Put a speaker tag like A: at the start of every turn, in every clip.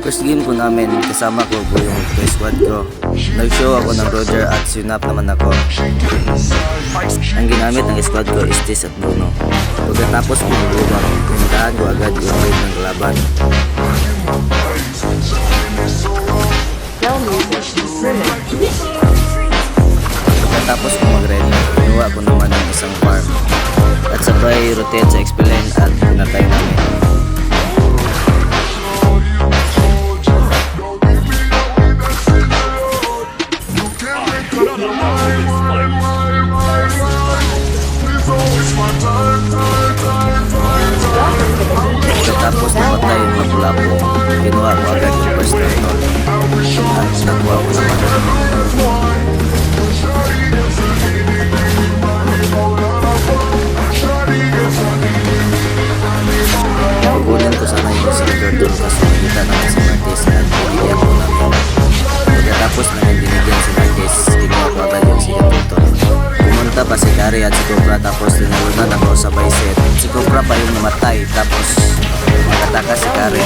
A: First game ko namin, kasama ko yung squad ko. Nag-show ako ng Roger at Sunap naman ako. Ang ginamit ng squad ko is Tis at Bruno. Pagkatapos ko lumang, pinuntahan ko agad yung raid ng kalaban. Pagkatapos ko mag-raid, kinuha ko naman ng isang farm. At sabay rotate sa Expelen at pinatay namin. Pagkatapos namatay yung mapulapo, kinuha ko agad yung first turtle at nakuha ko naman. Pagkunin ko sana yung second turtle kasi nakita naman si Martis at binigyan ko namin. Pagkatapos namin binigyan si Martis, kinuha ko agad yung second turtle. Pumunta pa si Kari at si Cobra tapos tinalunan ako sa bicep. Si Cobra pa yung namatay tapos nakataka si Kari.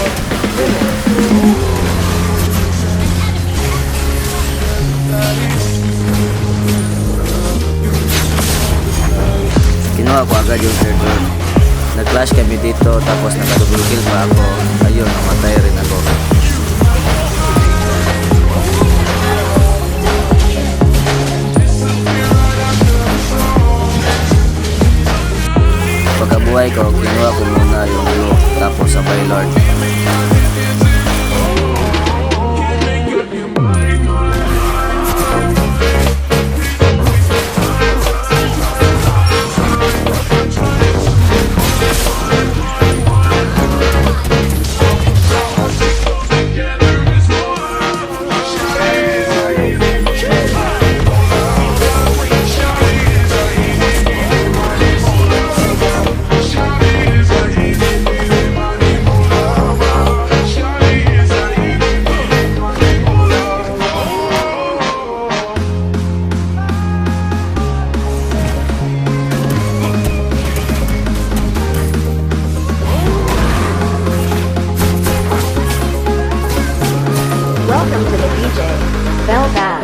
A: Kinuha ko agad yung third turn. Nag-clash kami dito tapos naka-double kill pa ako. Ayun, namatay rin ako. Pagkabuhay ko, kinuha ko muna yung blue tapos sabay Lord.
B: Welcome to the DJ Bell Bass.